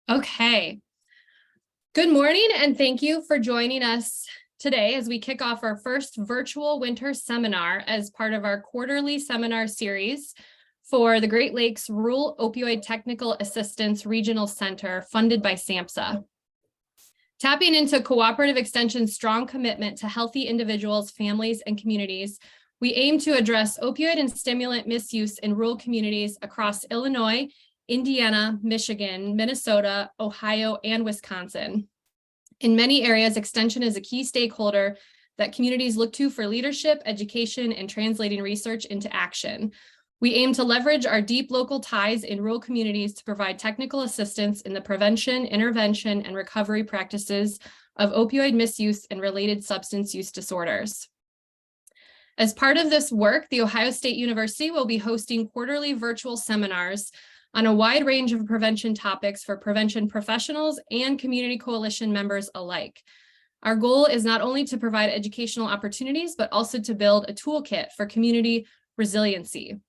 Okay. Good morning, and thank you for joining us today as we kick off our first virtual winter seminar as part of our quarterly seminar series for the Great Lakes Rural Opioid Technical Assistance Regional Center funded by SAMHSA. Tapping into Cooperative Extension's strong commitment to healthy individuals, families, and communities, we aim to address opioid and stimulant misuse in rural communities across Illinois, Indiana, Michigan, Minnesota, Ohio, and Wisconsin. In many areas, Extension is a key stakeholder that communities look to for leadership, education, and translating research into action. We aim to leverage our deep local ties in rural communities to provide technical assistance in the prevention, intervention, and recovery practices of opioid misuse and related substance use disorders. As part of this work, The Ohio State University will be hosting quarterly virtual seminars on a wide range of prevention topics for prevention professionals and community coalition members alike. Our goal is not only to provide educational opportunities, but also to build a toolkit for community resiliency.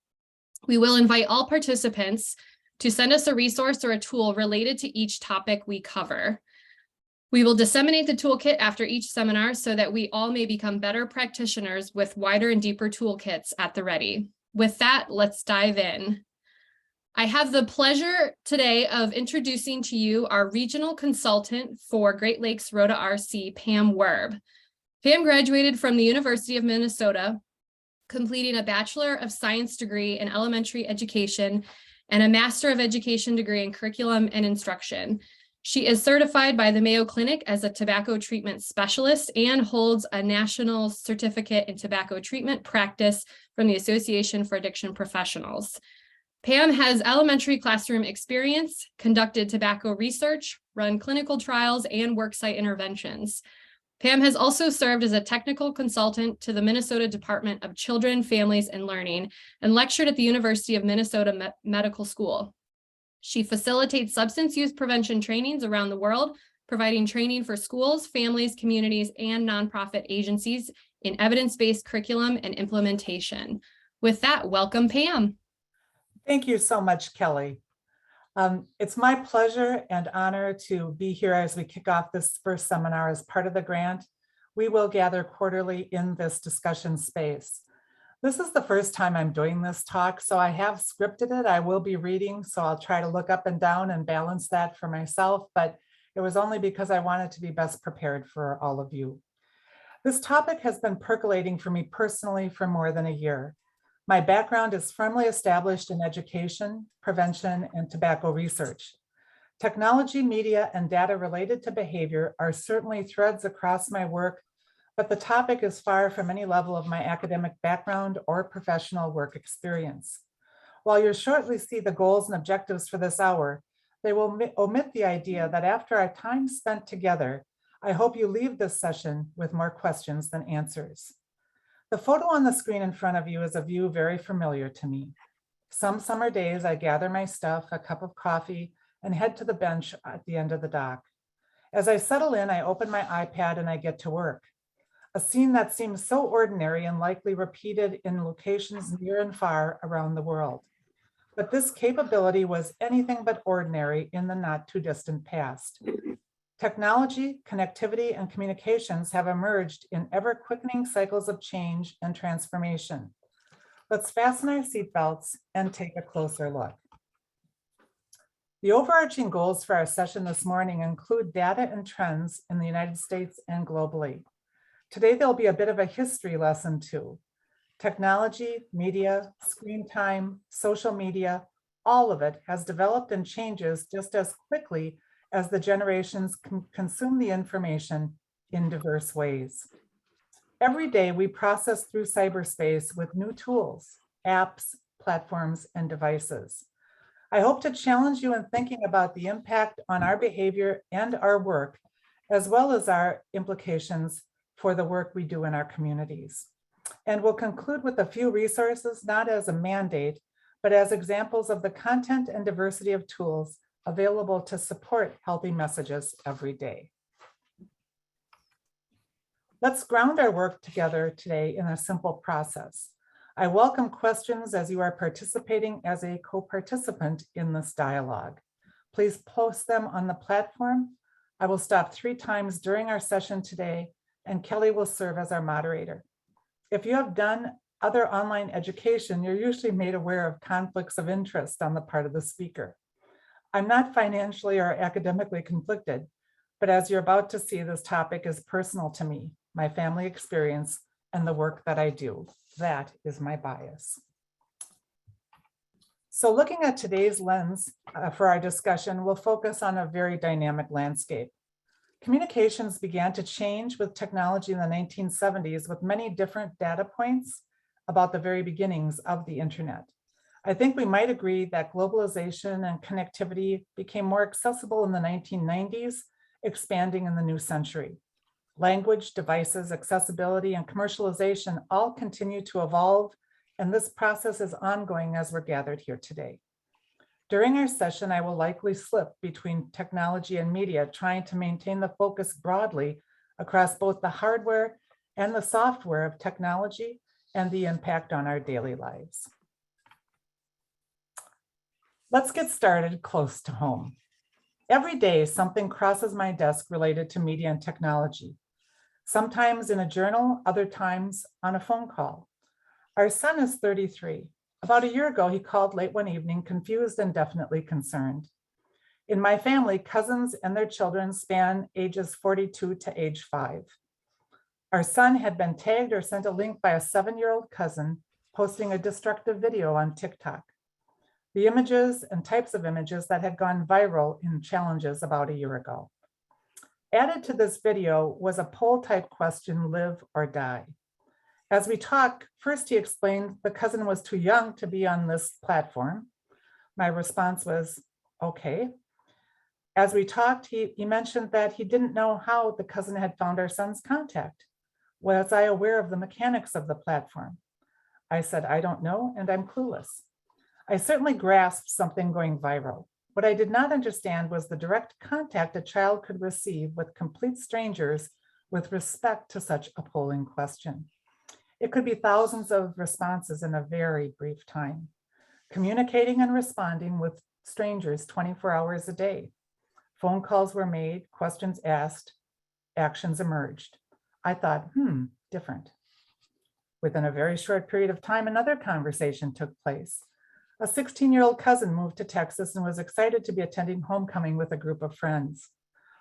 We will invite all participants to send us a resource or a tool related to each topic we cover. We will disseminate the toolkit after each seminar so that we all may become better practitioners with wider and deeper toolkits at the ready. With that, let's dive in. I have the pleasure today of introducing to you our regional consultant for Great Lakes ROTA-RC, Pam Werb. Pam graduated from the University of Minnesota, completing a Bachelor of Science degree in elementary education and a Master of Education degree in curriculum and instruction. She is certified by the Mayo Clinic as a tobacco treatment specialist and holds a national certificate in tobacco treatment practice from the Association for Addiction Professionals. Pam has elementary classroom experience, conducted tobacco research, run clinical trials, and worksite interventions. Pam has also served as a technical consultant to the Minnesota Department of Children, Families, and Learning, and lectured at the University of Minnesota Medical School. She facilitates substance use prevention trainings around the world, providing training for schools, families, communities, and nonprofit agencies in evidence-based curriculum and implementation. With that, welcome, Pam. Thank you so much, Kelly. It's my pleasure and honor to be here as we kick off this first seminar as part of the grant. We will gather quarterly in this discussion space. This is the first time I'm doing this talk, so I have scripted it. I will be reading, so I'll try to look up and down and balance that for myself, but it was only because I wanted to be best prepared for all of you. This topic has been percolating for me personally for more than a year. My background is firmly established in education, prevention, and tobacco research. Technology, media, and data related to behavior are certainly threads across my work, but the topic is far from any level of my academic background or professional work experience. While you'll shortly see the goals and objectives for this hour, they will omit the idea that after our time spent together, I hope you leave this session with more questions than answers. The photo on the screen in front of you is a view very familiar to me. Some summer days, I gather my stuff, a cup of coffee, and head to the bench at the end of the dock. As I settle in, I open my iPad and I get to work. A scene that seems so ordinary and likely repeated in locations near and far around the world. But this capability was anything but ordinary in the not too distant past. Technology, connectivity, and communications have emerged in ever-quickening cycles of change and transformation. Let's fasten our seatbelts and take a closer look. The overarching goals for our session this morning include data and trends in the United States and globally. Today, there'll be a bit of a history lesson too. Technology, media, screen time, social media, all of it has developed and changes just as quickly as the generations consume the information in diverse ways. Every day we process through cyberspace with new tools, apps, platforms, and devices. I hope to challenge you in thinking about the impact on our behavior and our work, as well as our implications for the work we do in our communities. And we'll conclude with a few resources, not as a mandate, but as examples of the content and diversity of tools available to support healthy messages every day. Let's ground our work together today in a simple process. I welcome questions as you are participating as a co-participant in this dialogue. Please post them on the platform. I will stop 3 times during our session today, and Kelly will serve as our moderator. If you have done other online education, you're usually made aware of conflicts of interest on the part of the speaker. I'm not financially or academically conflicted, but as you're about to see, this topic is personal to me, my family experience, and the work that I do. That is my bias. So looking at today's lens for our discussion, we'll focus on a very dynamic landscape. Communications began to change with technology in the 1970s with many different data points about the very beginnings of the internet. I think we might agree that globalization and connectivity became more accessible in the 1990s, expanding in the new century. Language, devices, accessibility, and commercialization all continue to evolve, and this process is ongoing as we're gathered here today. During our session, I will likely slip between technology and media, trying to maintain the focus broadly across both the hardware and the software of technology and the impact on our daily lives. Let's get started close to home. Every day, something crosses my desk related to media and technology, sometimes in a journal, other times on a phone call. Our son is 33. About a year ago, he called late one evening, confused and definitely concerned. In my family, cousins and their children span ages 42 to age 5. Our son had been tagged or sent a link by a 7-year-old cousin posting a destructive video on TikTok. The images and types of images that had gone viral in challenges about a year ago. Added to this video was a poll type question, live or die. As we talked, first he explained the cousin was too young to be on this platform. My response was, okay. As we talked, he mentioned that he didn't know how the cousin had found our son's contact. Was I aware of the mechanics of the platform? I said, I don't know, and I'm clueless. I certainly grasped something going viral. What I did not understand was the direct contact a child could receive with complete strangers with respect to such a polling question. It could be thousands of responses in a very brief time. Communicating and responding with strangers 24 hours a day. Phone calls were made, questions asked, actions emerged. I thought, different. Within a very short period of time, another conversation took place. A 16-year-old cousin moved to Texas and was excited to be attending homecoming with a group of friends.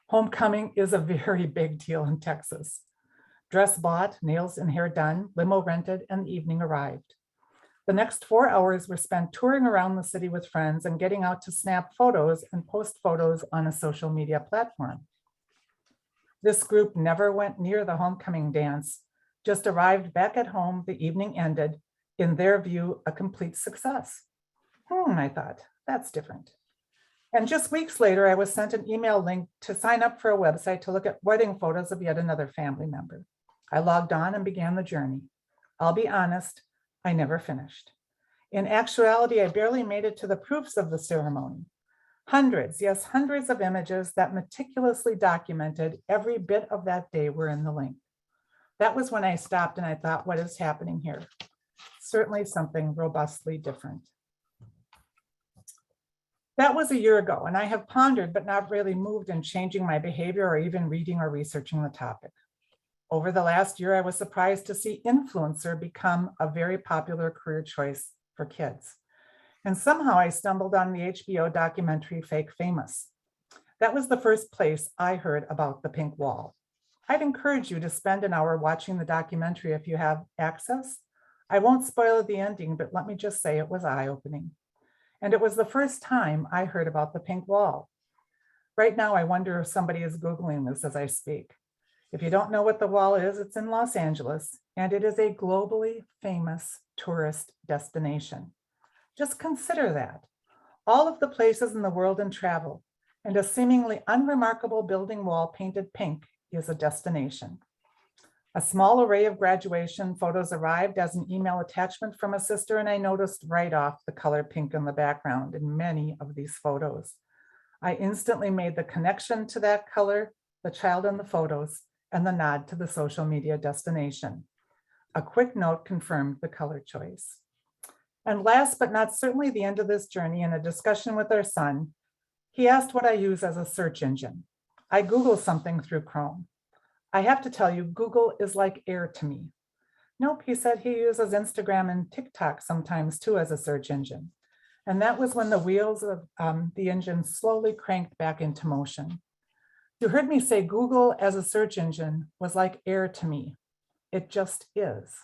Homecoming is a very big deal in Texas. Dress bought, nails and hair done, limo rented, and the evening arrived. The next 4 hours were spent touring around the city with friends and getting out to snap photos and post photos on a social media platform. This group never went near the homecoming dance, just arrived back at home. The evening ended, in their view, a complete success. I thought, that's different. And just weeks later, I was sent an email link to sign up for a website to look at wedding photos of yet another family member. I logged on and began the journey. I'll be honest, I never finished. In actuality, I barely made it to the proofs of the ceremony. Hundreds, yes, hundreds of images that meticulously documented every bit of that day were in the link. That was when I stopped and I thought, what is happening here? Certainly something robustly different. That was a year ago, and I have pondered but not really moved in changing my behavior or even reading or researching the topic. Over the last year, I was surprised to see influencer become a very popular career choice for kids. And somehow I stumbled on the HBO documentary Fake Famous. That was the first place I heard about the pink wall. I'd encourage you to spend an hour watching the documentary if you have access. I won't spoil the ending, but let me just say it was eye-opening. And it was the first time I heard about the pink wall. Right now, I wonder if somebody is Googling this as I speak. If you don't know what the wall is, it's in Los Angeles, and it is a globally famous tourist destination. Just consider that. All of the places in the world in travel, and a seemingly unremarkable building wall painted pink is a destination. A small array of graduation photos arrived as an email attachment from a sister, and I noticed right off the color pink in the background in many of these photos. I instantly made the connection to that color, the child in the photos, and the nod to the social media destination. A quick note confirmed the color choice. And last but not certainly the end of this journey, in a discussion with our son, He asked what I use as a search engine. I Google something through Chrome. I have to tell you, Google is like air to me. Nope, he said he uses Instagram and TikTok sometimes too as a search engine. And that was when the wheels of the engine slowly cranked back into motion. You heard me say Google as a search engine was like air to me. It just is.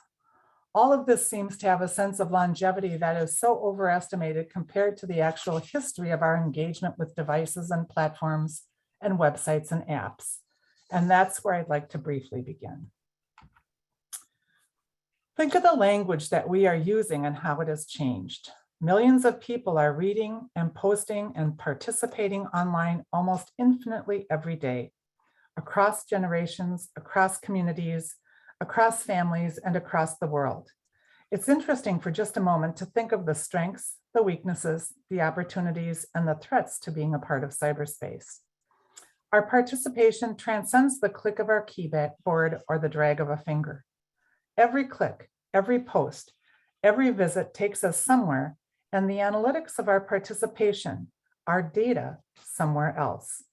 All of this seems to have a sense of longevity that is so overestimated compared to the actual history of our engagement with devices and platforms and websites and apps. And that's where I'd like to briefly begin. Think of the language that we are using and how it has changed. Millions of people are reading and posting and participating online almost infinitely every day, across generations, across communities, across families, and across the world. It's interesting for just a moment to think of the strengths, the weaknesses, the opportunities, and the threats to being a part of cyberspace. Our participation transcends the click of our keyboard or the drag of a finger. Every click, every post, every visit takes us somewhere, and the analytics of our participation, our data, somewhere else.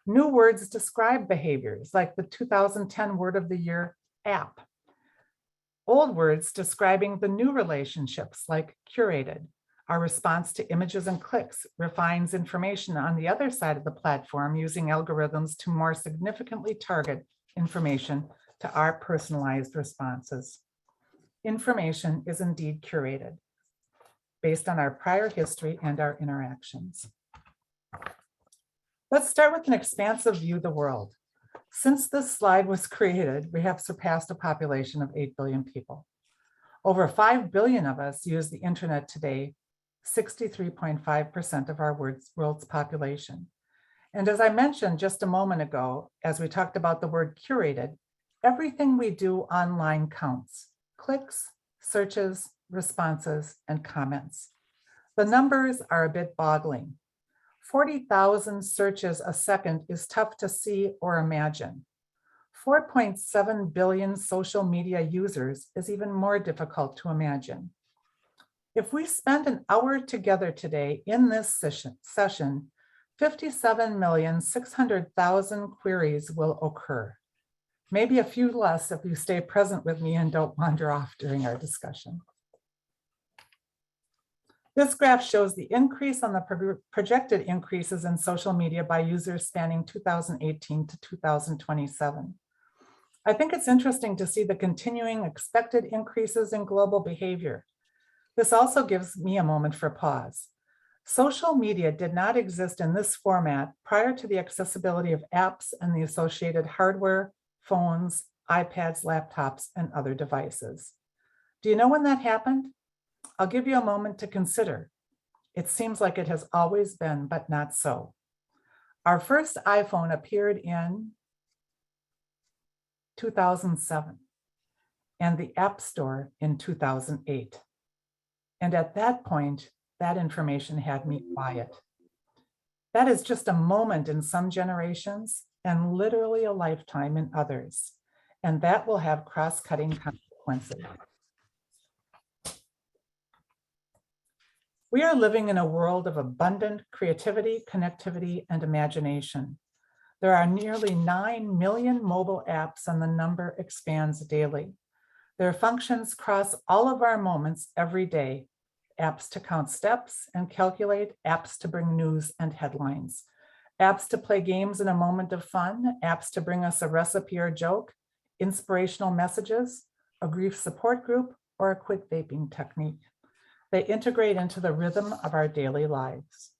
New words describe behaviors like the 2010 word of the year, app. Old words describing the new relationships like curated. Our response to images and clicks refines information on the other side of the platform using algorithms to more significantly target information to our personalized responses. Information is indeed curated based on our prior history and our interactions. Let's start with an expansive view of the world. Since this slide was created, we have surpassed a population of 8 billion people. Over 5 billion of us use the internet today, 63.5% of our world's population. And as I mentioned just a moment ago, as we talked about the word curated, everything we do online counts. Clicks, searches, responses, and comments. The numbers are a bit boggling. 40,000 searches a second is tough to see or imagine. 4.7 billion social media users is even more difficult to imagine. If we spend an hour together today in this session, 57,600,000 queries will occur. Maybe a few less if you stay present with me and don't wander off during our discussion. This graph shows the increase on the projected increases in social media by users spanning 2018 to 2027. I think it's interesting to see the continuing expected increases in global behavior. This also gives me a moment for pause. Social media did not exist in this format prior to the accessibility of apps and the associated hardware, phones, iPads, laptops, and other devices. Do you know when that happened? I'll give you a moment to consider. It seems like it has always been, but not so. Our first iPhone appeared in 2007 and the App Store in 2008. And at that point, that information had me quiet. That is just a moment in some generations and literally a lifetime in others. And that will have cross-cutting consequences. We are living in a world of abundant creativity, connectivity, and imagination. There are nearly 9 million mobile apps and the number expands daily. Their functions cross all of our moments every day. Apps to count steps and calculate, apps to bring news and headlines, apps to play games in a moment of fun, apps to bring us a recipe or joke, inspirational messages, a grief support group, or a quit vaping technique. They integrate into the rhythm of our daily lives.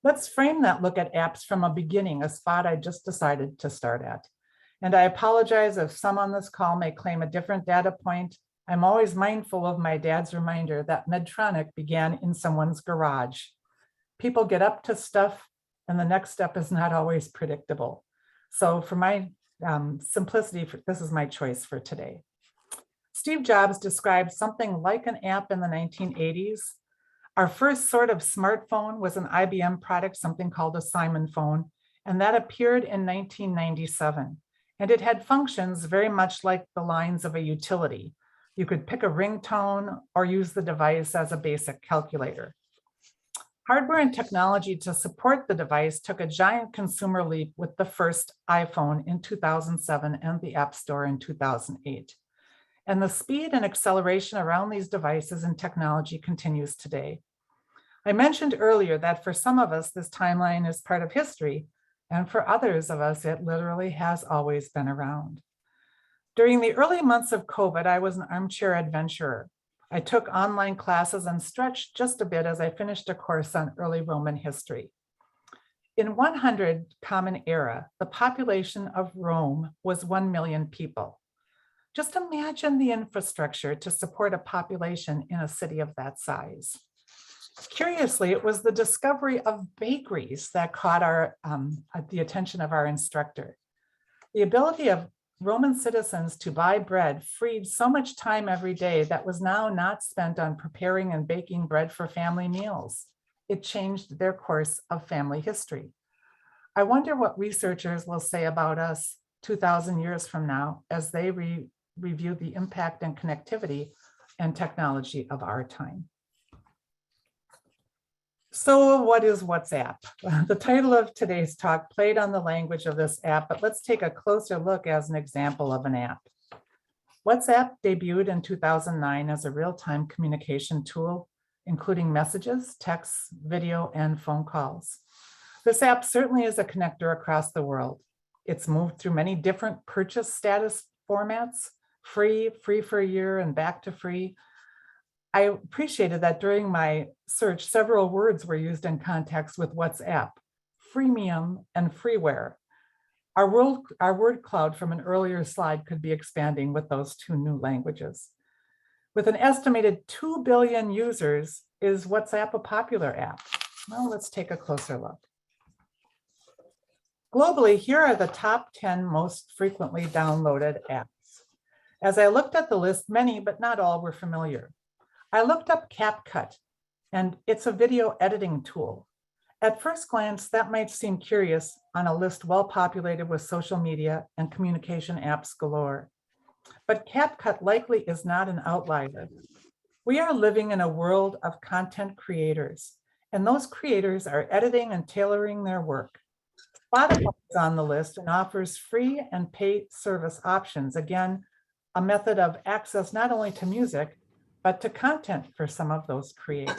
Let's frame that look at apps from a beginning, a spot I just decided to start at. And I apologize if some on this call may claim a different data point. I'm always mindful of my dad's reminder that Medtronic began in someone's garage. People get up to stuff and the next step is not always predictable. So for my simplicity, this is my choice for today. Steve Jobs described something like an app in the 1980s. Our first sort of smartphone was an IBM product, something called a Simon phone, and that appeared in 1997. And it had functions very much like the lines of a utility. You could pick a ringtone or use the device as a basic calculator. Hardware and technology to support the device took a giant consumer leap with the first iPhone in 2007 and the App Store in 2008. And the speed and acceleration around these devices and technology continues today. I mentioned earlier that for some of us, this timeline is part of history, and for others of us, it literally has always been around. During the early months of COVID, I was an armchair adventurer. I took online classes and stretched just a bit as I finished a course on early Roman history. In 100 Common Era, the population of Rome was 1 million people. Just imagine the infrastructure to support a population in a city of that size. Curiously, it was the discovery of bakeries that caught the attention of our instructor. The ability of Roman citizens to buy bread freed so much time every day that was now not spent on preparing and baking bread for family meals. It changed their course of family history. I wonder what researchers will say about us 2,000 years from now as they review the impact and connectivity and technology of our time. So what is WhatsApp? The title of today's talk played on the language of this app, but let's take a closer look as an example of an app. WhatsApp debuted in 2009 as a real-time communication tool, including messages, texts, video, and phone calls. This app certainly is a connector across the world. It's moved through many different purchase status formats, free for a year, and back to free. I appreciated that during my search, several words were used in context with WhatsApp: freemium and freeware. Our word cloud from an earlier slide could be expanding with those two new languages. With an estimated 2 billion users, is WhatsApp a popular app? Well, let's take a closer look. Globally, here are the top 10 most frequently downloaded apps. As I looked at the list, many, but not all, were familiar. I looked up CapCut, and it's a video editing tool. At first glance, that might seem curious on a list well populated with social media and communication apps galore. But CapCut likely is not an outlier. We are living in a world of content creators, and those creators are editing and tailoring their work. Spotify is on the list and offers free and paid service options. Again, a method of access not only to music, but to content for some of those creators.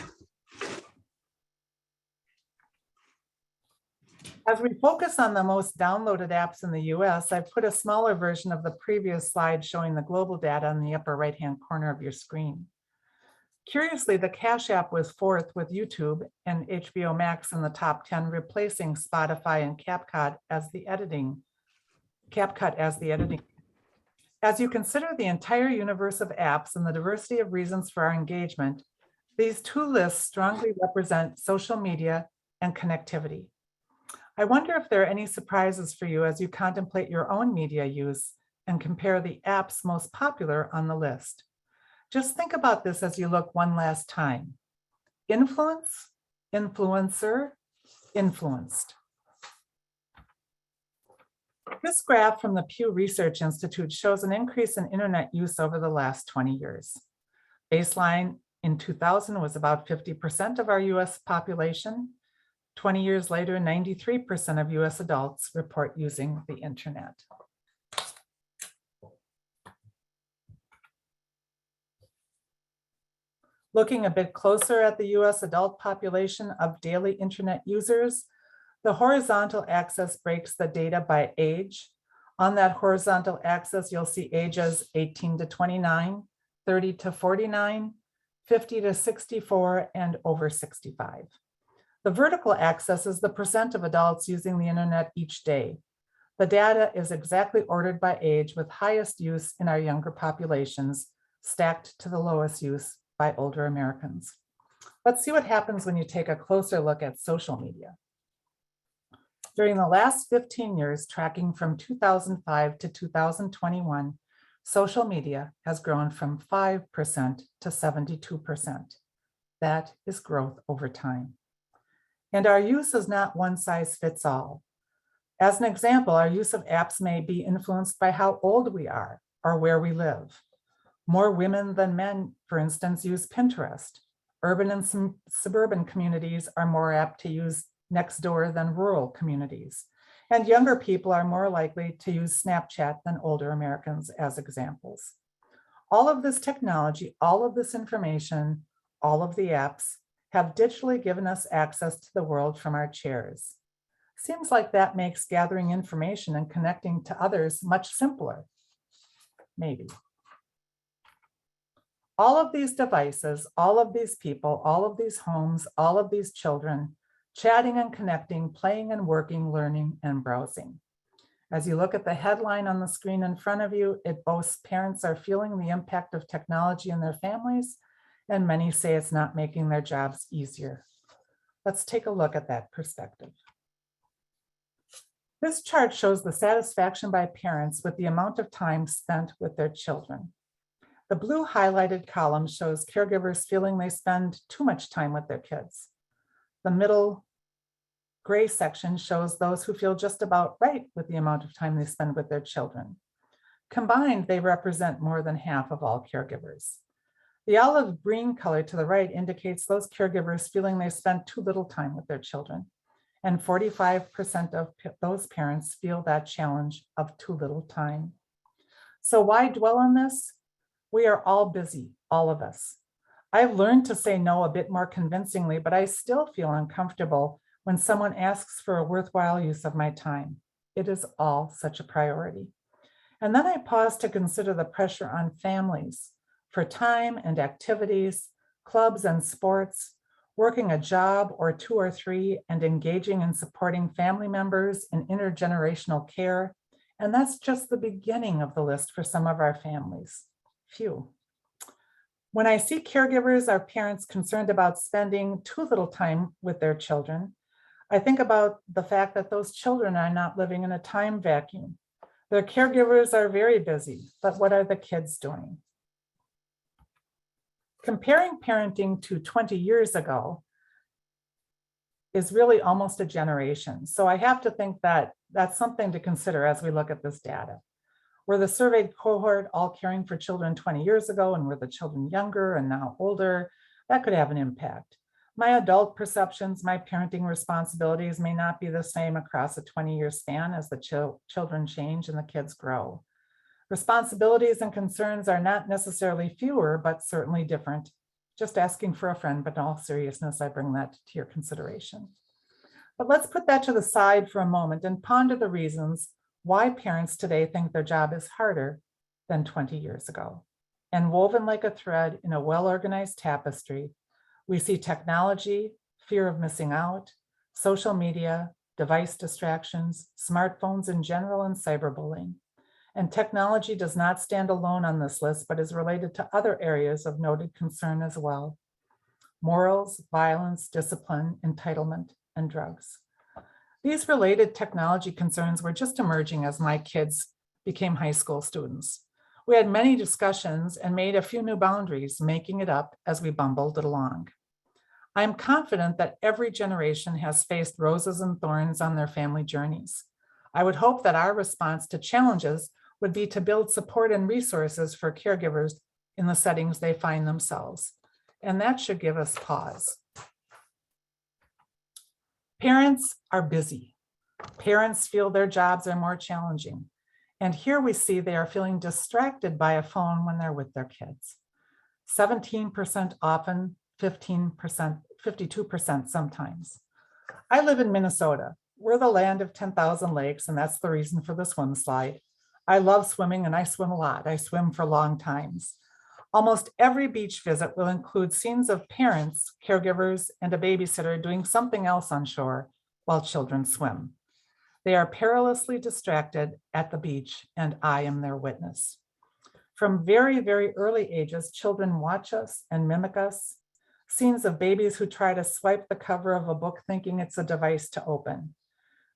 As we focus on the most downloaded apps in the US, I've put a smaller version of the previous slide showing the global data in the upper right-hand corner of your screen. Curiously, the Cash App was fourth with YouTube and HBO Max in the top 10, replacing Spotify and CapCut as the editing. As you consider the entire universe of apps and the diversity of reasons for our engagement, these two lists strongly represent social media and connectivity. I wonder if there are any surprises for you as you contemplate your own media use and compare the apps most popular on the list. Just think about this as you look one last time. Influence, influencer, influenced. This graph from the Pew Research Institute shows an increase in internet use over the last 20 years. Baseline in 2000 was about 50% of our US population. 20 years later, 93% of US adults report using the internet. Looking a bit closer at the US adult population of daily internet users, the horizontal axis breaks the data by age. On that horizontal axis, you'll see ages 18 to 29, 30 to 49, 50 to 64, and over 65. The vertical axis is the percent of adults using the internet each day. The data is exactly ordered by age, with highest use in our younger populations, stacked to the lowest use by older Americans. Let's see what happens when you take a closer look at social media. During the last 15 years, tracking from 2005 to 2021, social media has grown from 5% to 72%. That is growth over time. And our use is not one size fits all. As an example, our use of apps may be influenced by how old we are or where we live. More women than men, for instance, use Pinterest. Urban and some suburban communities are more apt to use Nextdoor than rural communities. And younger people are more likely to use Snapchat than older Americans as examples. All of this technology, all of this information, all of the apps have digitally given us access to the world from our chairs. Seems like that makes gathering information and connecting to others much simpler. Maybe. All of these devices, all of these people, all of these homes, all of these children, chatting and connecting, playing and working, learning and browsing. As you look at the headline on the screen in front of you, it boasts parents are feeling the impact of technology in their families, and many say it's not making their jobs easier. Let's take a look at that perspective. This chart shows the satisfaction by parents with the amount of time spent with their children. The blue highlighted column shows caregivers feeling they spend too much time with their kids. The middle gray section shows those who feel just about right with the amount of time they spend with their children. Combined, they represent more than half of all caregivers. The olive green color to the right indicates those caregivers feeling they spend too little time with their children. And 45% of those parents feel that challenge of too little time. So why dwell on this? We are all busy, all of us. I've learned to say no a bit more convincingly, but I still feel uncomfortable when someone asks for a worthwhile use of my time. It is all such a priority. And then I pause to consider the pressure on families for time and activities, clubs and sports, working a job or two or three, and engaging in supporting family members in intergenerational care. And that's just the beginning of the list for some of our families. Phew. When I see caregivers or parents concerned about spending too little time with their children, I think about the fact that those children are not living in a time vacuum. Their caregivers are very busy, but what are the kids doing? Comparing parenting to 20 years ago is really almost a generation. So I have to think that that's something to consider as we look at this data. Were the surveyed cohort all caring for children 20 years ago, and were the children younger and now older? That could have an impact. My adult perceptions, my parenting responsibilities may not be the same across a 20-year span as the children change and the kids grow. Responsibilities and concerns are not necessarily fewer, but certainly different. Just asking for a friend, but in all seriousness, I bring that to your consideration. But let's put that to the side for a moment and ponder the reasons why parents today think their job is harder than 20 years ago. And woven like a thread in a well-organized tapestry, we see technology, fear of missing out, social media, device distractions, smartphones in general, and cyberbullying. And technology does not stand alone on this list, but is related to other areas of noted concern as well. Morals, violence, discipline, entitlement, and drugs. These related technology concerns were just emerging as my kids became high school students. We had many discussions and made a few new boundaries, making it up as we bumbled it along. I'm confident that every generation has faced roses and thorns on their family journeys. I would hope that our response to challenges would be to build support and resources for caregivers in the settings they find themselves. And that should give us pause. Parents are busy. Parents feel their jobs are more challenging. And here we see they are feeling distracted by a phone when they're with their kids. 17% often, 15%, 52% sometimes. I live in Minnesota. We're the land of 10,000 lakes, and that's the reason for the swim slide. I love swimming and I swim a lot. I swim for long times. Almost every beach visit will include scenes of parents, caregivers, and a babysitter doing something else on shore while children swim. They are perilously distracted at the beach, and I am their witness. From very, very early ages, children watch us and mimic us. Scenes of babies who try to swipe the cover of a book thinking it's a device to open.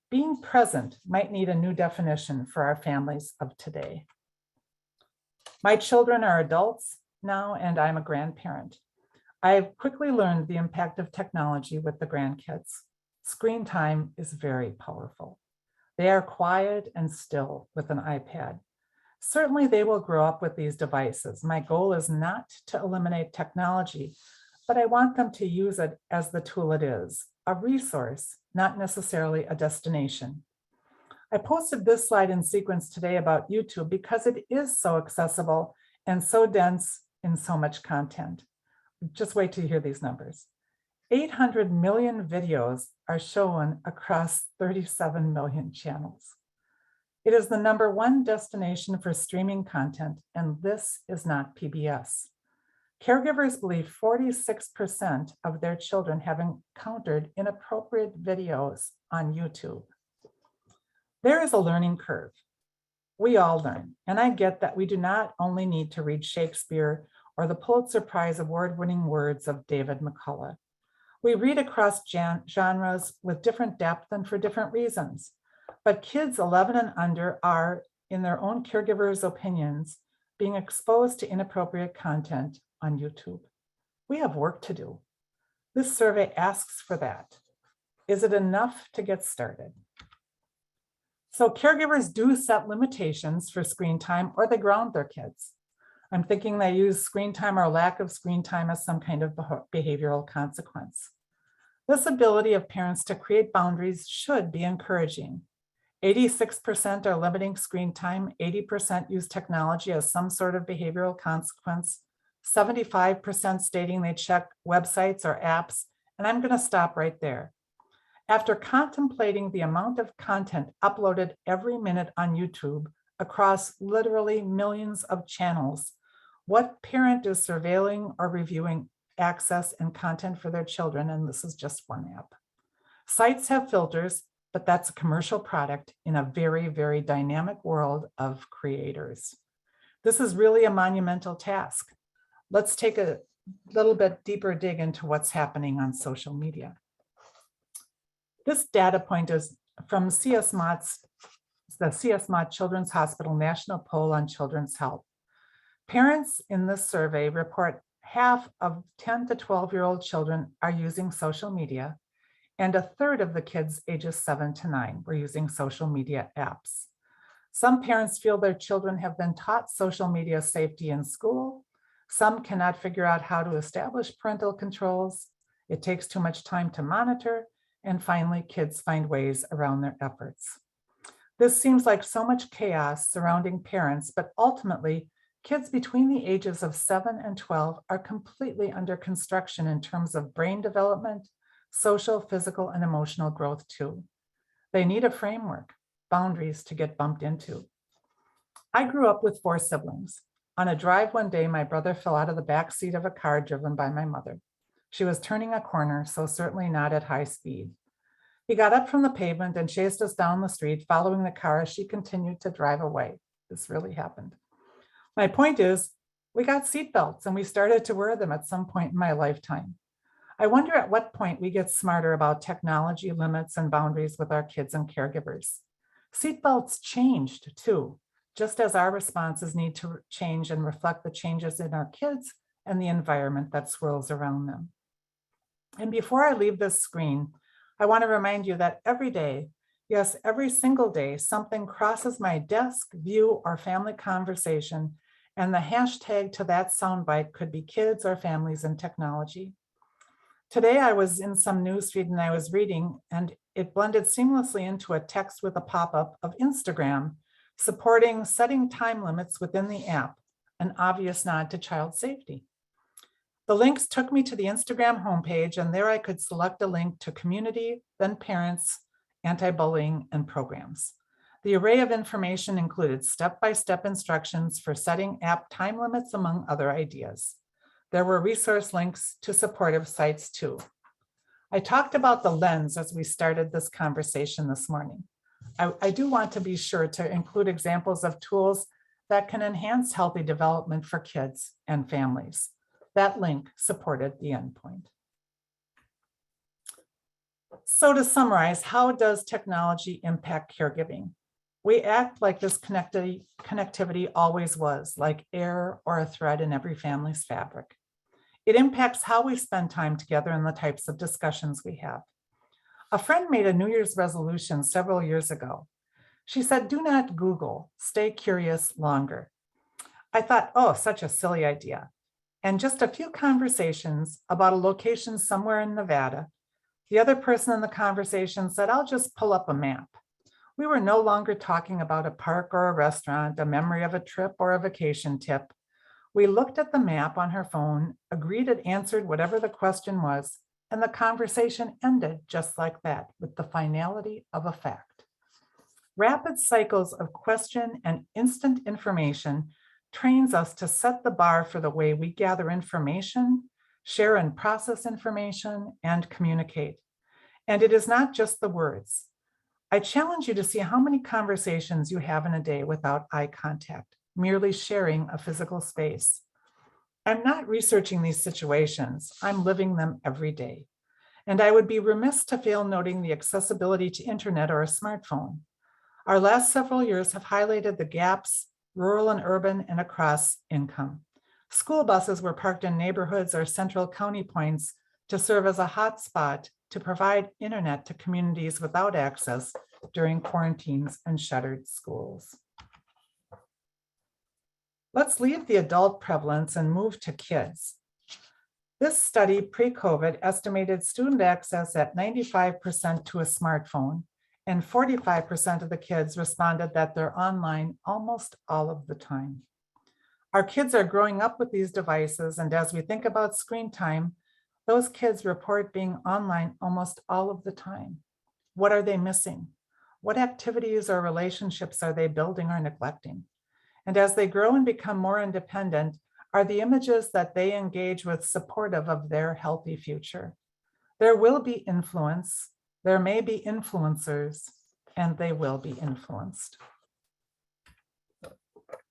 Being present might need a new definition for our families of today. My children are adults now, and I'm a grandparent. I've quickly learned the impact of technology with the grandkids. Screen time is very powerful. They are quiet and still with an iPad. Certainly they will grow up with these devices. My goal is not to eliminate technology, but I want them to use it as the tool it is, a resource, not necessarily a destination. I posted this slide in sequence today about YouTube because it is so accessible and so dense in so much content. Just wait till you hear these numbers. 800 million videos are shown across 37 million channels. It is the #1 destination for streaming content, and this is not PBS. Caregivers believe 46% of their children have encountered inappropriate videos on YouTube. There is a learning curve. We all learn, and I get that we do not only need to read Shakespeare or the Pulitzer Prize award-winning words of David McCullough. We read across genres with different depth and for different reasons, but kids 11 and under are, in their own caregivers' opinions, being exposed to inappropriate content on YouTube. We have work to do. This survey asks for that. Is it enough to get started? So caregivers do set limitations for screen time, or they ground their kids. I'm thinking they use screen time or lack of screen time as some kind of behavioral consequence. This ability of parents to create boundaries should be encouraging. 86% are limiting screen time, 80% use technology as some sort of behavioral consequence, 75% stating they check websites or apps, and I'm going to stop right there. After contemplating the amount of content uploaded every minute on YouTube across literally millions of channels, what parent is surveilling or reviewing access and content for their children? And this is just one app. Sites have filters, but that's a commercial product in a very, very dynamic world of creators. This is really a monumental task. Let's take a little bit deeper dig into what's happening on social media. This data point is from the CS Mott Children's Hospital National Poll on Children's Health. Parents in this survey report half of 10 to 12-year-old children are using social media, and a third of the kids ages 7 to 9 were using social media apps. Some parents feel their children have been taught social media safety in school. Some cannot figure out how to establish parental controls. It takes too much time to monitor. And finally, kids find ways around their efforts. This seems like so much chaos surrounding parents, but ultimately, kids between the ages of 7 and 12 are completely under construction in terms of brain development, social, physical, and emotional growth too. They need a framework, boundaries to get bumped into. I grew up with 4 siblings. On a drive one day, my brother fell out of the back seat of a car driven by my mother. She was turning a corner, so certainly not at high speed. He got up from the pavement and chased us down the street, following the car as she continued to drive away. This really happened. My point is, we got seatbelts and we started to wear them at some point in my lifetime. I wonder at what point we get smarter about technology limits and boundaries with our kids and caregivers. Seatbelts changed too, just as our responses need to change and reflect the changes in our kids and the environment that swirls around them. And before I leave this screen, I want to remind you that every day, yes, every single day, something crosses my desk, view, or family conversation, and the hashtag to that soundbite could be kids or families and technology. Today, I was in some newsfeed and I was reading, and it blended seamlessly into a text with a pop-up of Instagram supporting setting time limits within the app, an obvious nod to child safety. The links took me to the Instagram homepage, and there I could select a link to community, then parents, anti-bullying, and programs. The array of information included step-by-step instructions for setting app time limits, among other ideas. There were resource links to supportive sites too. I talked about the lens as we started this conversation this morning. I do want to be sure to include examples of tools that can enhance healthy development for kids and families. That link supported the endpoint. So to summarize, how does technology impact caregiving? We act like this connectivity always was, like air or a thread in every family's fabric. It impacts how we spend time together and the types of discussions we have. A friend made a New Year's resolution several years ago. She said, "Do not Google, stay curious longer." I thought, oh, such a silly idea. and just a few conversations about a location somewhere in Nevada, the other person in the conversation said, "I'll just pull up a map." We were no longer talking about a park or a restaurant, a memory of a trip or a vacation tip. We looked at the map on her phone, agreed it answered whatever the question was, and the conversation ended just like that, with the finality of a fact. Rapid cycles of question and instant information trains us to set the bar for the way we gather information, share and process information, and communicate. And it is not just the words. I challenge you to see how many conversations you have in a day without eye contact, merely sharing a physical space. I'm not researching these situations, I'm living them every day. And I would be remiss to fail noting the accessibility to internet or a smartphone. Our last several years have highlighted the gaps, rural and urban, and across income. School buses were parked in neighborhoods or central county points to serve as a hotspot to provide internet to communities without access during quarantines and shuttered schools. Let's leave the adult prevalence and move to kids. This study pre-COVID estimated student access at 95% to a smartphone, and 45% of the kids responded that they're online almost all of the time. Our kids are growing up with these devices, and as we think about screen time, those kids report being online almost all of the time. What are they missing? What activities or relationships are they building or neglecting? And as they grow and become more independent, are the images that they engage with supportive of their healthy future? There will be influence, there may be influencers, and they will be influenced.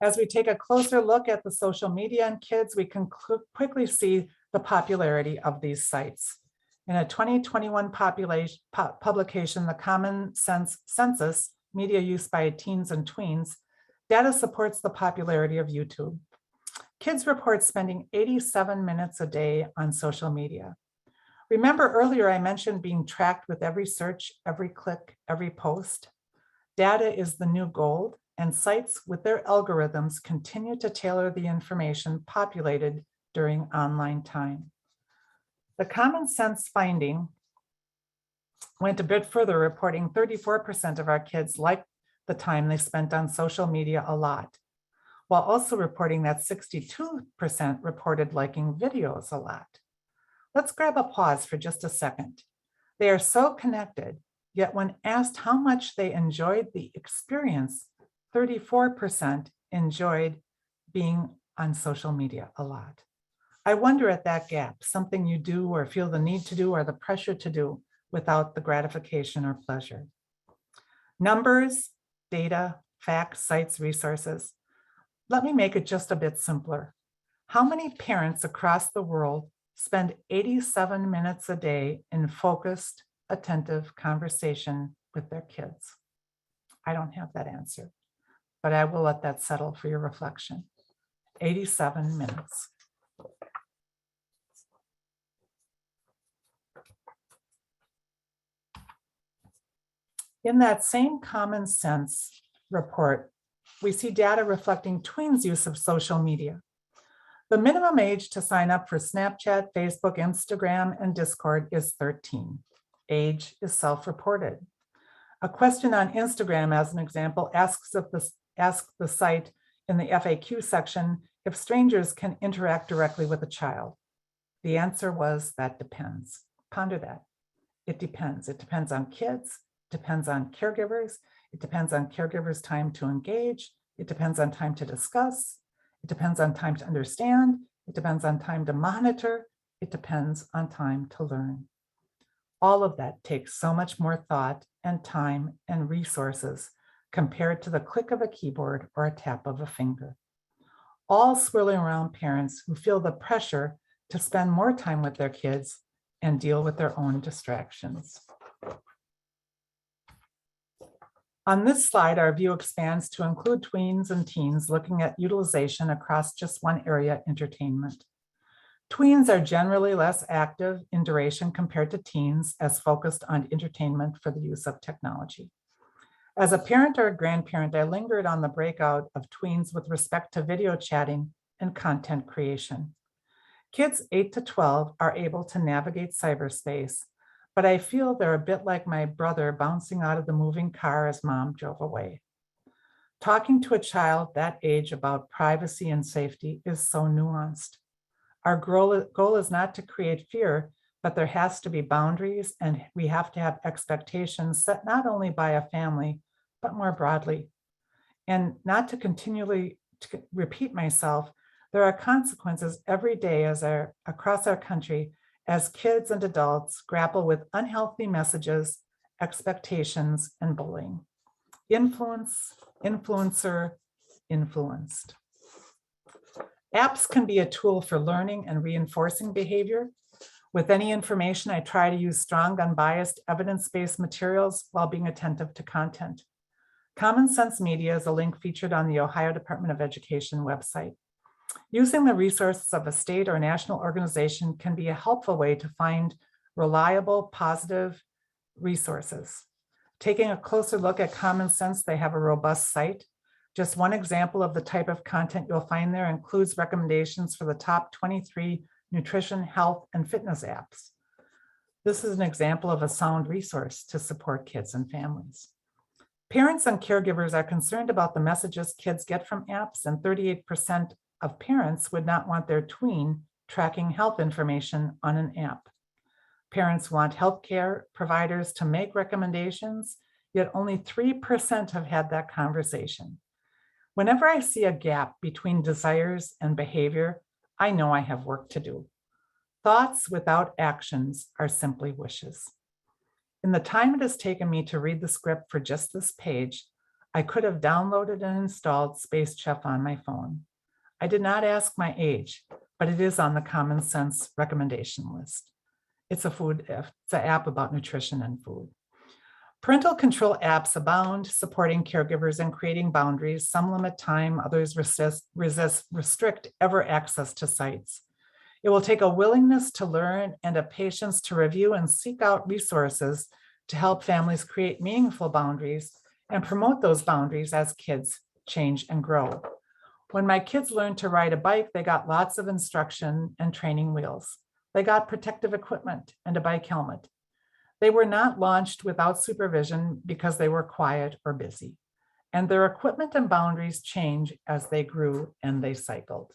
As we take a closer look at the social media and kids, we can quickly see the popularity of these sites. In a 2021 publication, the Common Sense Census, Media Use by Teens and Tweens, data supports the popularity of YouTube. Kids report spending 87 minutes a day on social media. Remember earlier I mentioned being tracked with every search, every click, every post? Data is the new gold, and sites with their algorithms continue to tailor the information populated during online time. The Common Sense finding went a bit further, reporting 34% of our kids liked the time they spent on social media a lot, while also reporting that 62% reported liking videos a lot. Let's grab a pause for just a second. They are so connected, yet when asked how much they enjoyed the experience, 34% enjoyed being on social media a lot. I wonder at that gap, something you do or feel the need to do or the pressure to do without the gratification or pleasure. Numbers, data, facts, sites, resources. Let me make it just a bit simpler. How many parents across the world spend 87 minutes a day in focused, attentive conversation with their kids? I don't have that answer, but I will let that settle for your reflection. 87 minutes. In that same Common Sense report, we see data reflecting tweens' use of social media. The minimum age to sign up for Snapchat, Facebook, Instagram, and Discord is 13. Age is self-reported. A question on Instagram, as an example, asks the site in the FAQ section if strangers can interact directly with a child. The answer was, that depends. Ponder that. It depends. It depends on kids, depends on caregivers, it depends on caregivers' time to engage, it depends on time to discuss, it depends on time to understand, it depends on time to monitor, it depends on time to learn. All of that takes so much more thought and time and resources compared to the click of a keyboard or a tap of a finger. All swirling around parents who feel the pressure to spend more time with their kids and deal with their own distractions. On this slide, our view expands to include tweens and teens looking at utilization across just one area, entertainment. Tweens are generally less active in duration compared to teens, as focused on entertainment for the use of technology. As a parent or a grandparent, I lingered on the breakout of tweens with respect to video chatting and content creation. Kids 8 to 12 are able to navigate cyberspace, but I feel they're a bit like my brother bouncing out of the moving car as mom drove away. Talking to a child that age about privacy and safety is so nuanced. Our goal is not to create fear, but there has to be boundaries, and we have to have expectations set not only by a family, but more broadly. And not to continually repeat myself, there are consequences every day across our country as kids and adults grapple with unhealthy messages, expectations, and bullying. Influence, influencer, influenced. Apps can be a tool for learning and reinforcing behavior. With any information, I try to use strong, unbiased, evidence-based materials while being attentive to content. Common Sense Media is a link featured on the Ohio Department of Education website. Using the resources of a state or national organization can be a helpful way to find reliable, positive resources. Taking a closer look at Common Sense, they have a robust site. Just one example of the type of content you'll find there includes recommendations for the top 23 nutrition, health, and fitness apps. This is an example of a sound resource to support kids and families. Parents and caregivers are concerned about the messages kids get from apps, and 38% of parents would not want their tween tracking health information on an app. Parents want healthcare providers to make recommendations, yet only 3% have had that conversation. Whenever I see a gap between desires and behavior, I know I have work to do. Thoughts without actions are simply wishes. In the time it has taken me to read the script for just this page, I could have downloaded and installed Space Chef on my phone. I did not ask my age, but it is on the Common Sense recommendation list. It's an app about nutrition and food. Parental control apps abound, supporting caregivers and creating boundaries. Some limit time, others restrict ever access to sites. It will take a willingness to learn and a patience to review and seek out resources to help families create meaningful boundaries and promote those boundaries as kids change and grow. When my kids learned to ride a bike, they got lots of instruction and training wheels. They got protective equipment and a bike helmet. They were not launched without supervision because they were quiet or busy. And their equipment and boundaries change as they grew and they cycled.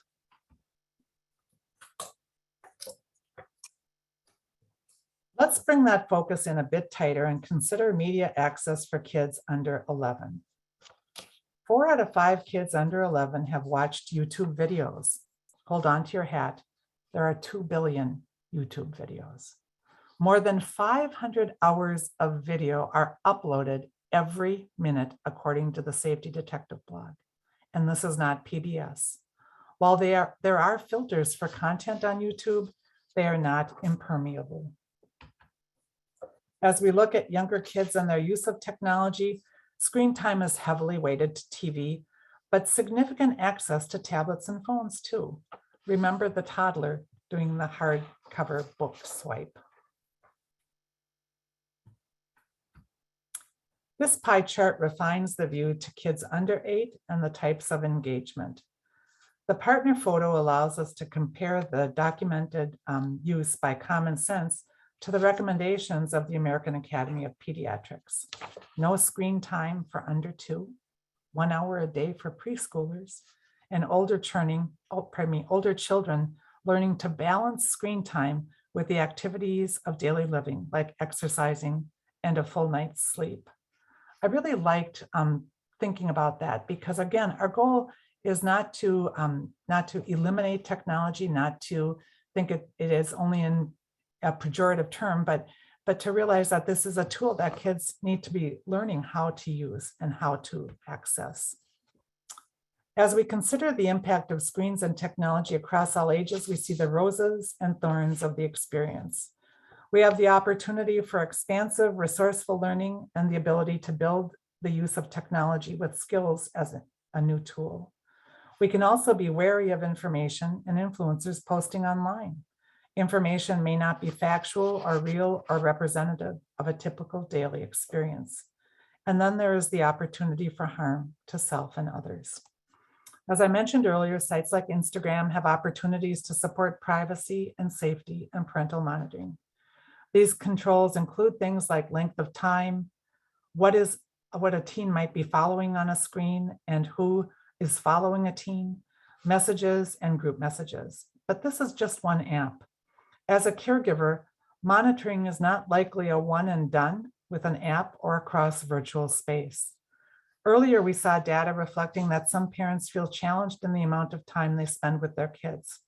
Let's bring that focus in a bit tighter and consider media access for kids under 11. 4 out of 5 kids under 11 have watched YouTube videos. Hold on to your hat. There are 2 billion YouTube videos. More than 500 hours of video are uploaded every minute, according to the Safety Detective blog. And this is not PBS. While there are filters for content on YouTube, they are not impermeable. As we look at younger kids and their use of technology, screen time is heavily weighted to TV, but significant access to tablets and phones too. Remember the toddler doing the hardcover book swipe. This pie chart refines the view to kids under 8 and the types of engagement. The partner photo allows us to compare the documented use by Common Sense to the recommendations of the American Academy of Pediatrics. No screen time for under 2, 1 hour a day for preschoolers, and older children learning to balance screen time with the activities of daily living, like exercising and a full night's sleep. I really liked thinking about that because, again, our goal is not to eliminate technology, not to think it is only in a pejorative term, but to realize that this is a tool that kids need to be learning how to use and how to access. As we consider the impact of screens and technology across all ages, we see the roses and thorns of the experience. We have the opportunity for expansive, resourceful learning and the ability to build the use of technology with skills as a new tool. We can also be wary of information and influencers posting online. Information may not be factual or real or representative of a typical daily experience. And then there is the opportunity for harm to self and others. As I mentioned earlier, sites like Instagram have opportunities to support privacy and safety and parental monitoring. These controls include things like length of time, what a teen might be following on a screen and who is following a teen, messages and group messages. But this is just one app. As a caregiver, monitoring is not likely a one and done with an app or across virtual space. Earlier, we saw data reflecting that some parents feel challenged in the amount of time they spend with their kids.